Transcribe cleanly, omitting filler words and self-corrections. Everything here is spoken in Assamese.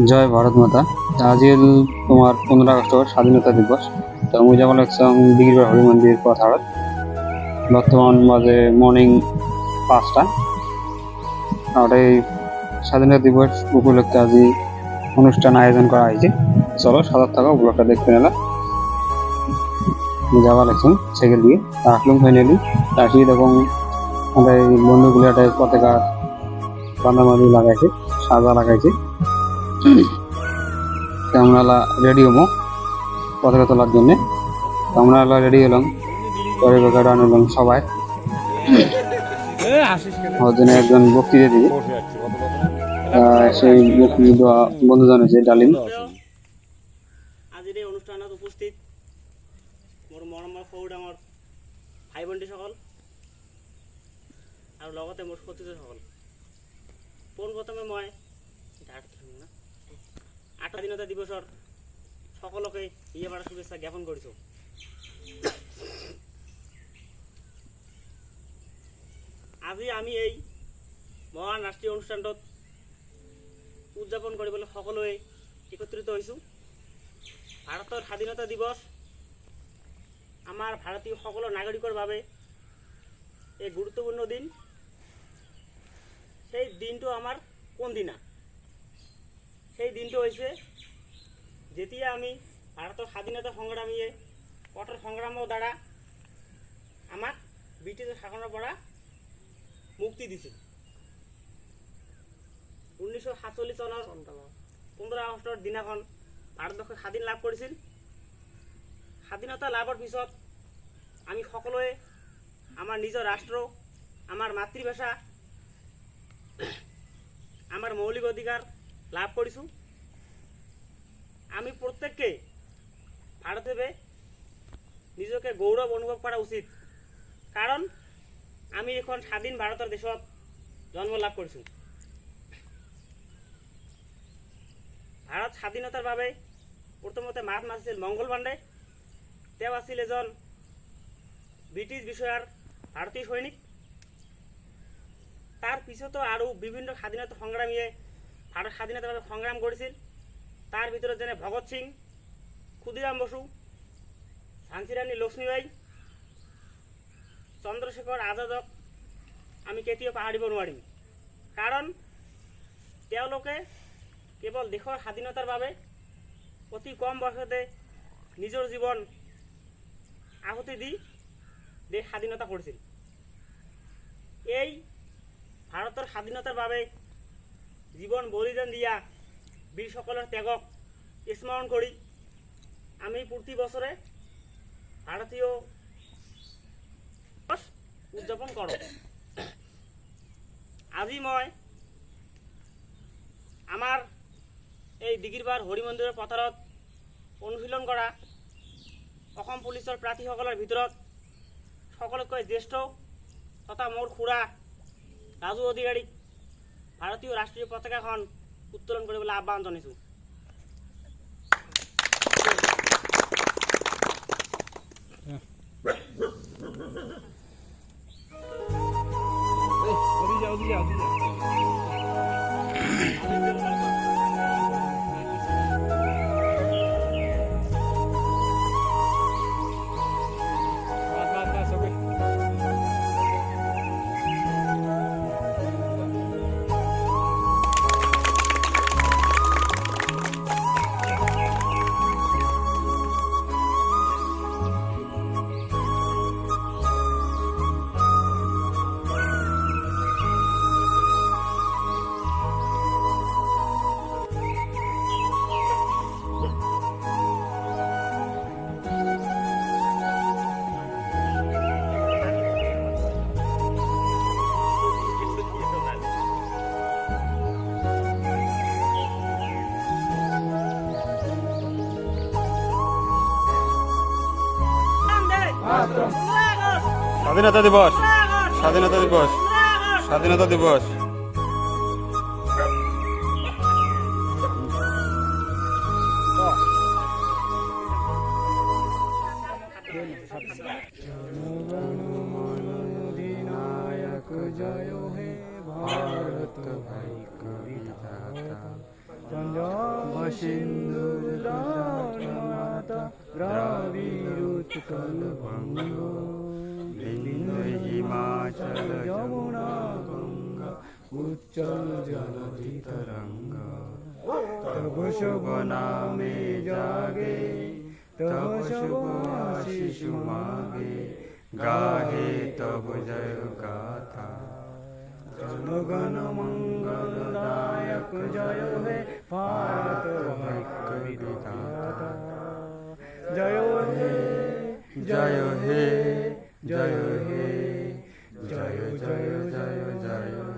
জয় ভারত মাতা। আজিল তোমার 15 আগস্ট স্বাধীনতা দিবস। তো মুই যাব লাগছাম দিগিরবার হরি মন্দির পথারত। বর্তমান বাজে মর্নিং 5টা। আর এই স্বাধীনতা দিবস উপলক্ষে আজি অনুষ্ঠান আয়োজন করা হয়েছে। চলো সাদা থাকা ব্লগটা দেখতে নিলাম। যাওয়া লাগছাম সাইকেল দিয়ে আসলাম ফাইনালি। আসি তখন আমাদের বন্ধুগুলো একটা পতাকা বাঁধাবাঁধি লাগাইছে, সাজা লাগাইছে। আমরা রেডি হবো পতাকা তোলার জন্য। আমরা রেডি হলাম, পরে আনলাম সবাই। ওর জন্য একজন বক্তৃতা দিবে, সেই বক্তৃতা বন্ধুজন হচ্ছে ডালিম। আজিৰ এই অনুষ্ঠানত উপস্থিত মোৰ মৰমৰ সৰু ডাঙৰ ভাই ভণ্টিসকল আৰু লগতে মোৰ সতীৰ্থসকল, পোনপ্ৰথমে মই 8 স্বাধীনতা দিৱসৰ সকলোকে ইয়াৰ শুভেচ্ছা জ্ঞাপন কৰিছোঁ। আজি আমি এই মহান ৰাষ্ট্ৰীয় অনুষ্ঠানটোত উদযাপন কৰিবলৈ সকলোৱে একত্ৰিত হৈছোঁ। ভাৰতৰ স্বাধীনতা দিৱস আমাৰ ভাৰতীয় সকলো নাগৰিকৰ বাবে এক গুৰুত্বপূৰ্ণ দিন। সেই দিনটো আমাৰ কোন দিনা? সেই দিনটো হৈছে যেতিয়া আমি ভাৰতৰ স্বাধীনতা সংগ্ৰামীয়ে কঠোৰ সংগ্ৰামৰ দ্বাৰা আমাক ব্ৰিটিছৰ শাসনৰ পৰা মুক্তি দিছিল। 1947 চনৰ 15 আগষ্টৰ দিনাখন ভাৰতবৰ্ষে স্বাধীন লাভ কৰিছিল। স্বাধীনতা লাভৰ পিছত আমি সকলোৱে আমাৰ নিজৰ ৰাষ্ট্ৰ, আমাৰ মাতৃভাষা, আমাৰ মৌলিক অধিকাৰ লাভ কৰিছোঁ। আমি প্ৰত্যেককে ভাৰতীয় নিজকে গৌৰৱ অনুভৱ কৰা উচিত, কাৰণ আমি এখন স্বাধীন ভাৰতৰ দেশত জন্ম লাভ কৰিছোঁ। ভাৰত স্বাধীনতাৰ বাবে প্ৰথমতে মাত মাতিছিল মংগল পাণ্ডে। তেওঁ আছিল এজন ব্ৰিটিছ বিষয়াৰ ভাৰতীয় সৈনিক। তাৰ পিছতো আৰু বিভিন্ন স্বাধীনতা সংগ্ৰামীয়ে ভাৰত স্বাধীনতাৰ বাবে সংগ্ৰাম কৰিছিল। তাৰ ভিতৰত যেনে ভগত সিং, ক্ষুদিৰাম বসু, ঝান্সী ৰাণী লক্ষ্মীবাই, চন্দ্ৰশেখৰ আজাদক আমি কেতিয়াও পাহৰিব নোৱাৰিম, কাৰণ তেওঁলোকে কেৱল দেশৰ স্বাধীনতাৰ বাবে অতি কম বয়সতে নিজৰ জীৱন আহুতি দি দেশ স্বাধীনতা কৰিছিল। এই ভাৰতৰ স্বাধীনতাৰ বাবে জীৱন বলিদান দিয়া বীৰসকলৰ ত্যাগক স্মৰণ কৰি আমি প্ৰতি বছৰে ভাৰতীয় উদযাপন কৰোঁ। আজি মই আমাৰ এই দিগিৰবাৰ হৰি মন্দিৰৰ পথাৰত অনুশীলন কৰা অসম পুলিচৰ প্ৰাৰ্থীসকলৰ ভিতৰত সকলোতকৈ জ্যেষ্ঠ তথা মোৰ খুৰা ৰাজু অধিকাৰীক ভাৰতীয় ৰাষ্ট্ৰীয় পতাকাখন উত্তোলন কৰিবলৈ আহ্বান জনাইছোঁ। স্বাধীনতা দিবস, স্বাধীনতা দিবস, স্বাধীনতা দিবস। জয় হে ভারত ভাই কবিতা সিন্ধুর মাতা দ্রাবিড় উৎকল বঙ্গ বিন্দু হিমাচল যমুনা গঙ্গা উচ্চল জলধি তরঙ্গা তব শুভ নামে জাগে তব শুভ আশিস মাগে গাহে তব জয় গাথা জনগণ মঙ্গল দায়ক জয় হে ভারত ভাগ্য বিধাতা জয় হে জয় হে জয় হে জয় জয় জয় জয়